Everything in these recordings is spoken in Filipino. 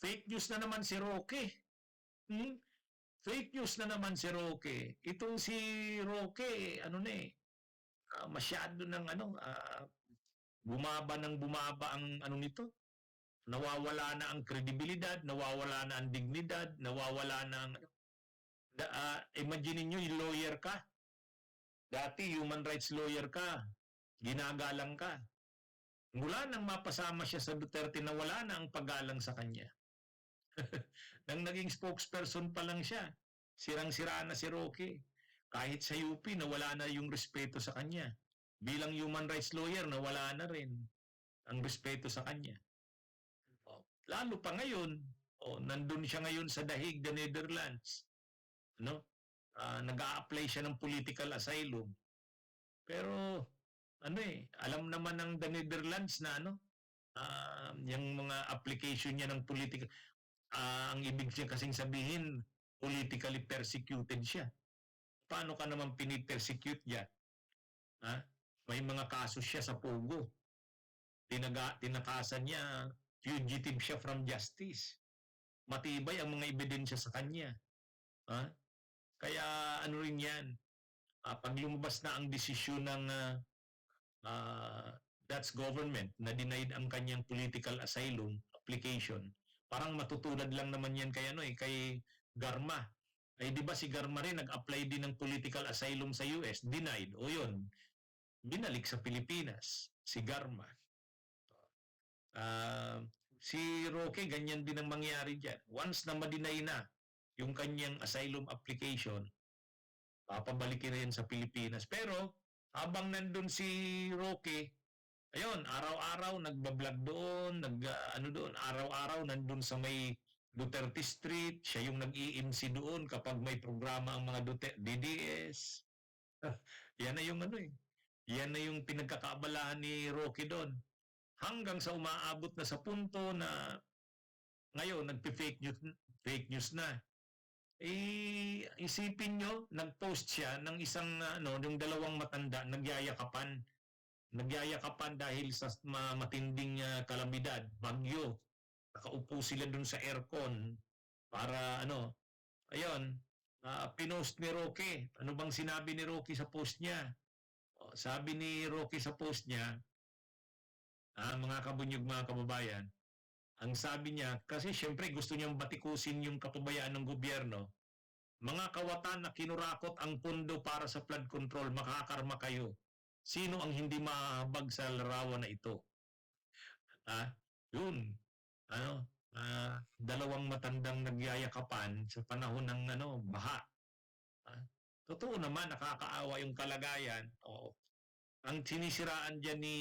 Fake news na naman si Roque. Hmm? Fake news na naman si Roque. Itong si Roque, ano na masyado ng bumaba ng bumaba ang ano nito. Nawawala na ang kredibilidad, nawawala na ang dignidad, nawawala na ang imagine niyo yung lawyer ka. Dati human rights lawyer ka, ginagalang ka. Mula nang mapasama siya sa Duterte na wala na ang paggalang sa kanya. Nang naging spokesperson pa lang siya, sirang-sira na si Roque. Kahit sa UP, nawala na yung respeto sa kanya. Bilang human rights lawyer, nawala na rin ang respeto sa kanya. Lalo pa ngayon, nandun siya ngayon sa Dahig, the Netherlands. No? Nag-a-apply siya ng political asylum. Pero alam naman ng the Netherlands na yung mga application niya ng political, ang ibig siya kasing sabihin, politically persecuted siya. Paano ka naman pinipersecute niya? May mga kaso siya sa Pogo. Tinakasan niya, fugitive siya from justice. Matibay ang mga ebidensya sa kanya. Kaya ano rin yan, pag lumabas na ang desisyon ng Dutch government na denied ang kanyang political asylum application, parang matutulad lang naman yan kay Garma. Ay di ba si Garma rin nag-apply din ng political asylum sa US, denied. O yun, binalik sa Pilipinas si Garma. Si Roque, ganyan din ang mangyari dyan. Once na ma-deny na yung kanyang asylum application, papabalikin na yan sa Pilipinas. Pero habang nandun si Roque, ayun, araw-araw nagbablog doon, doon, araw-araw nandun sa may Duterte Street, siya yung nag-i-MC doon kapag may programa ang mga DDS. Yan na yung yan na yung pinagkakaabalahan ni Roque doon. Hanggang sa umaabot na sa punto na ngayon nagpi-fake news na. Isipin nyo, nag-post siya ng isang yung dalawang matanda nagyayakapan. Nagyayakapan dahil sa matinding kalamidad, bagyo. Nakaupo sila dun sa aircon para ayun, pinost ni Roque. Ano bang sinabi ni Roque sa post niya? Sabi ni Roque sa post niya, mga kabunyog, mga kababayan, ang sabi niya, kasi syempre gusto niyang batikusin yung kapabayaan ng gobyerno, mga kawatan na kinurakot ang pundo para sa flood control, makakarma kayo. Sino ang hindi mahabag sa larawan na ito? Yun. Dalawang matandang nagyayakapan sa panahon ng baha. Totoo naman, nakakaawa yung kalagayan. Ang sinisiraan dyan ni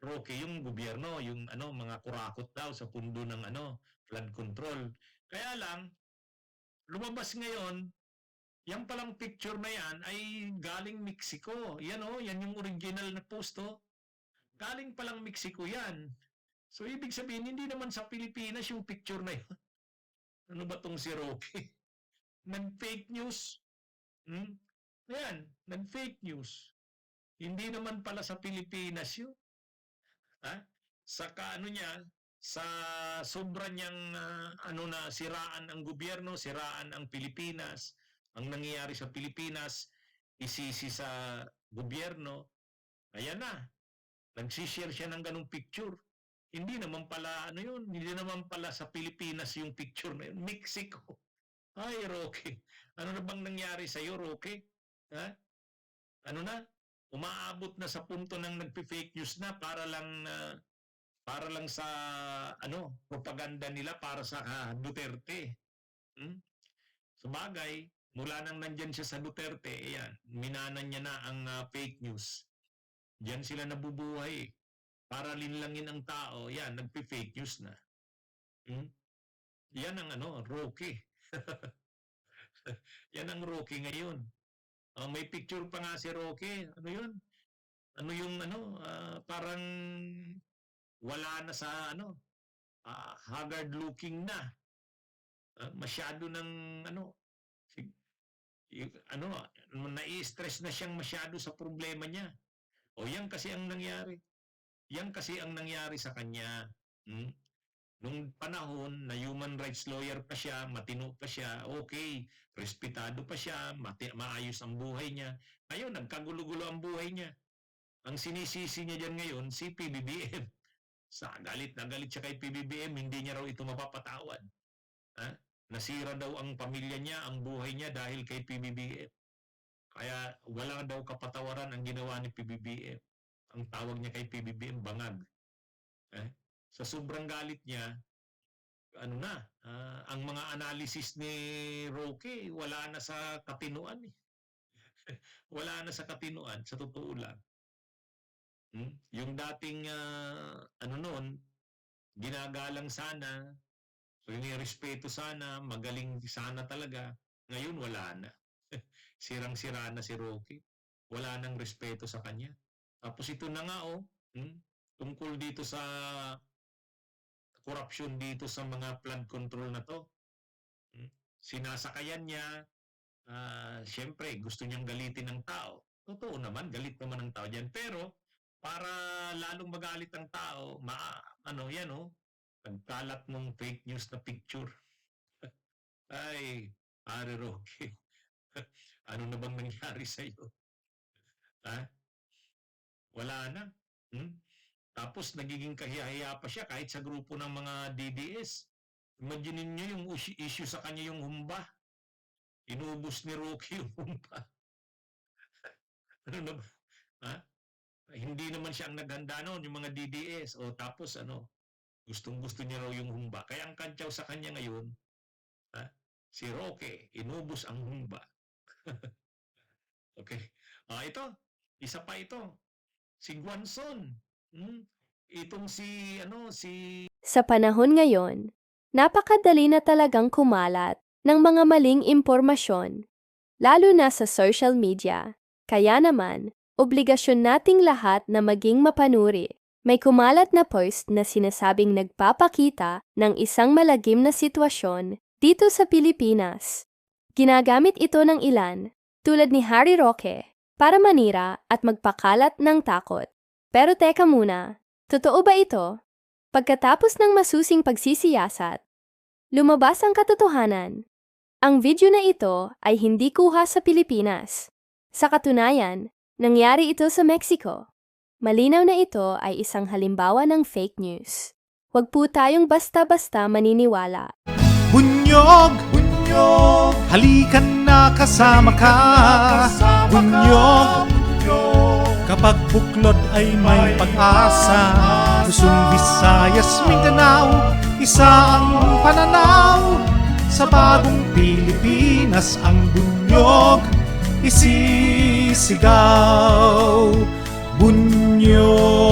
Roque, yung gobyerno, yung mga kurakot daw sa pundo ng flood control. Kaya lang, lumabas ngayon, yan palang picture na yan ay galing Mexico. Yan yan yung original na post Galing palang Mexico yan. So ibig sabihin, hindi naman sa Pilipinas yung picture na yun. Ano ba tong si Roque? Nag-fake news. Ayan, nag-fake news. Hindi naman pala sa Pilipinas yun. Saka sa sobra niyang siraan ang gobyerno, siraan ang Pilipinas, ang nangyayari sa Pilipinas, isisi sa gobyerno, ayan na, nagsishare siya ng ganung picture. Hindi naman pala, hindi naman pala sa Pilipinas yung picture na yun, Mexico. Ay, Roque, ano na bang nangyari sa'yo, Roque? Umaabot na sa punto ng nagpi-fake news na para lang sa propaganda nila para sa Duterte. Sabagay, mula nang nandyan siya sa Duterte, ayan, minanan niya na ang fake news. Diyan sila nabubuhay. Para linlangin ang tao, yan, nagpi-fake news na. Yan ang Roque. Yan ang Roque ngayon. May picture pa nga si Roque. Ano yun? Parang wala na sa haggard looking na. Masyado ng nai-stress na siyang masyado sa problema niya. Yan kasi ang nangyari. Yan kasi ang nangyari sa kanya. Nung panahon na human rights lawyer pa siya, matino pa siya, okay, respetado pa siya, maayos ang buhay niya. Ngayon, nagkagulo-gulo ang buhay niya. Ang sinisisi niya dyan ngayon, si PBBM. Galit na galit siya kay PBBM, hindi niya raw ito mapapatawad. Ha? Nasira daw ang pamilya niya, ang buhay niya dahil kay PBBM. Kaya wala daw kapatawaran ang ginawa ni PBBM. Ang tawag niya kay PBBM, bangag. Sa sobrang galit niya, ang mga analysis ni Roque, wala na sa katinuan eh. Wala na sa katinuan, sa totoo lang. Yung dating, noon, ginagalang sana, respeto sana, magaling sana talaga. Ngayon, wala na. Sirang-sira na si Roque. Wala nang respeto sa kanya. Tapos ito na nga, tungkol dito sa korupsyon dito sa mga flood control na to. Sinasakayan niya, siyempre, gusto niyang galitin ng tao. Totoo naman, galit naman ng tao dyan. Pero, para lalong magalit ang tao, nagkalat ng fake news na picture. Ay, Pare Roque, ano na bang nangyari sa'yo? Ha? Wala na. Tapos nagiging kahiya-hiya pa siya kahit sa grupo ng mga DDS. Imagine niyo yung issue sa kanya yung humba. Inubos ni Roque yung humba. Ano na ba? Ha? Hindi naman siya ang naghanda noon, yung mga DDS. O tapos gustong-gusto niya raw yung humba. Kaya ang kantyaw sa kanya ngayon, si Roque, inubos ang humba. Okay. Ito, isa pa ito. Si Guanzon. Itong si Sa panahon ngayon, napakadali na talagang kumalat ng mga maling impormasyon, lalo na sa social media. Kaya naman, obligasyon nating lahat na maging mapanuri. May kumalat na post na sinasabing nagpapakita ng isang malagim na sitwasyon dito sa Pilipinas. Ginagamit ito ng ilan, tulad ni Harry Roque, para manira at magpakalat ng takot. Pero teka muna, totoo ba ito? Pagkatapos ng masusing pagsisiyasat, lumabas ang katotohanan. Ang video na ito ay hindi kuha sa Pilipinas. Sa katunayan, nangyari ito sa Mexico. Malinaw na ito ay isang halimbawa ng fake news. Huwag po tayong basta-basta maniniwala. Bunyog! Bunyog! Halikan na kasama ka! Bunyog! Kapag buklod ay may pag-asa, Luzon, Visayas, Mindanao, isa ang pananaw. Sa bagong Pilipinas ang bunyog isisigaw. Bunyog!